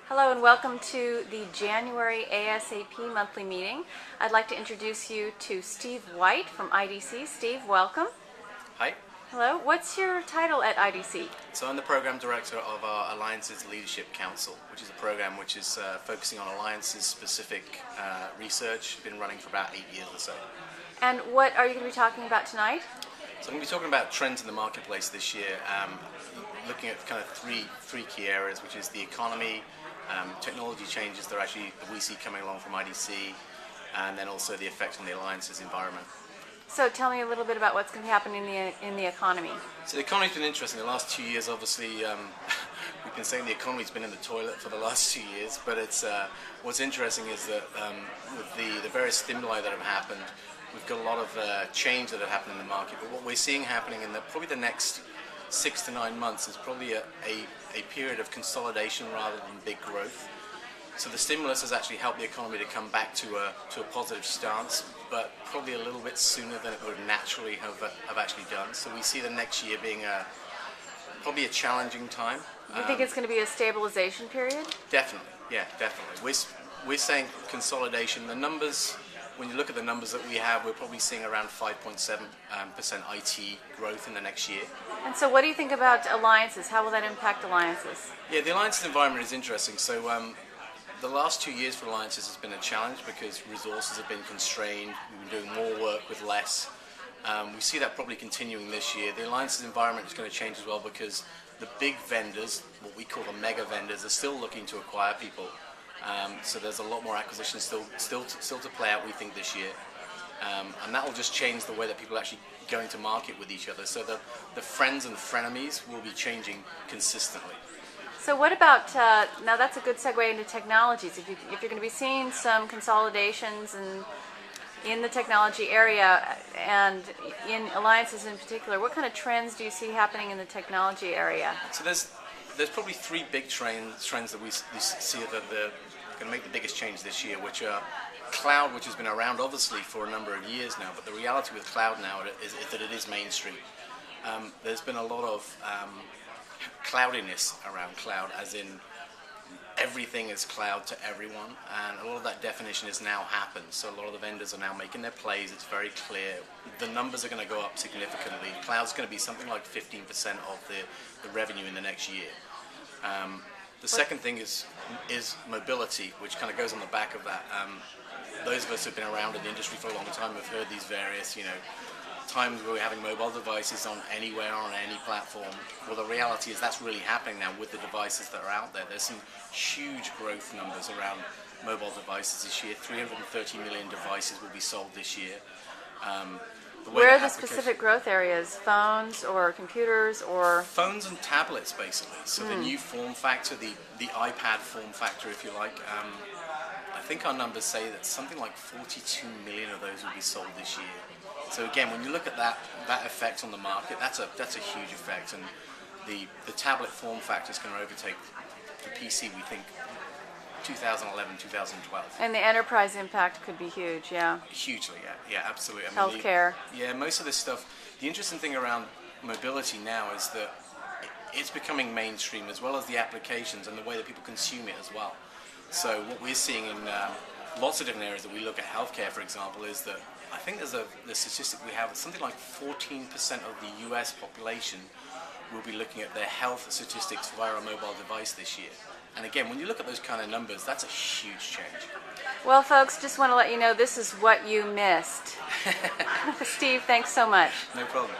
Hello and welcome to the January ASAP monthly meeting. I'd like to introduce you to Steve White from IDC. Steve, welcome. Hi. Hello. What's your title at IDC? So I'm the Program Director of our Alliances Leadership Council, which is a program which is focusing on alliances-specific research. Been running for about 8 years or so. And what are you going to be talking about tonight? So I'm going to be talking about trends in the marketplace this year, looking at kind of three key areas, which is the economy, technology changes that we see coming along from IDC, and then also the effect on the alliances environment. So tell me a little bit about what's going to happen in the economy. So the economy's been interesting. The last 2 years, obviously, we've been saying the economy's been in the toilet for the last 2 years, but it's what's interesting is that with the various stimuli that have happened, we've got a lot of change that have happened in the market. But what we're seeing happening in probably the next 6 to 9 months is probably a period of consolidation rather than big growth. So the stimulus has actually helped the economy to come back to a positive stance, but probably a little bit sooner than it would naturally have actually done. So we see the next year being probably a challenging time. Do you think it's going to be a stabilization period? Definitely, yeah, definitely. We're saying consolidation. The numbers, when you look at the numbers that we have, we're probably seeing around 5.7% IT growth in the next year. And so what do you think about alliances? How will that impact alliances? Yeah, the alliances environment is interesting. So the last 2 years for alliances has been a challenge because resources have been constrained. We've been doing more work with less. We see that probably continuing this year. The alliances environment is going to change as well because the big vendors, what we call the mega vendors, are still looking to acquire people. So there's a lot more acquisitions still to play out, we think, this year. And that will just change the way that people are actually going to market with each other. So the friends and frenemies will be changing consistently. So what about, now that's a good segue into technologies. If you're going to be seeing some consolidations in the technology area and in alliances in particular, what kind of trends do you see happening in the technology area? So there's probably three big trends that we see that are going to make the biggest change this year, which are cloud, which has been around obviously for a number of years now, but the reality with cloud now is that it is mainstream. There's been a lot of cloudiness around cloud, as in everything is cloud to everyone, and a lot of that definition has now happened. So a lot of the vendors are now making their plays. It's very clear. The numbers are going to go up significantly. Cloud's going to be something like 15% of the revenue in the next year. The second thing is mobility, which kind of goes on the back of that. Those of us who've been around in the industry for a long time have heard these various, times where we're having mobile devices on anywhere, on any platform. Well, the reality is that's really happening now with the devices that are out there. There's some huge growth numbers around mobile devices this year. 330 million devices will be sold this year. Where are the specific growth areas? Phones or computers or? Phones and tablets, basically. So the new form factor, the iPad form factor, if you like. I think our numbers say that something like 42 million of those will be sold this year. So again, when you look at that effect on the market, that's a huge effect, and the tablet form factor is going to overtake the PC, we think, 2011, 2012. And the enterprise impact could be huge, yeah. Hugely, yeah, absolutely. I mean, healthcare. Most of this stuff. The interesting thing around mobility now is that it's becoming mainstream, as well as the applications and the way that people consume it as well. So what we're seeing in lots of different areas that we look at, healthcare, for example, is that I think there's the statistic we have, something like 14% of the US population will be looking at their health statistics via a mobile device this year. And again, when you look at those kind of numbers, that's a huge change. Well, folks, just want to let you know this is what you missed. Steve, thanks so much. No problem.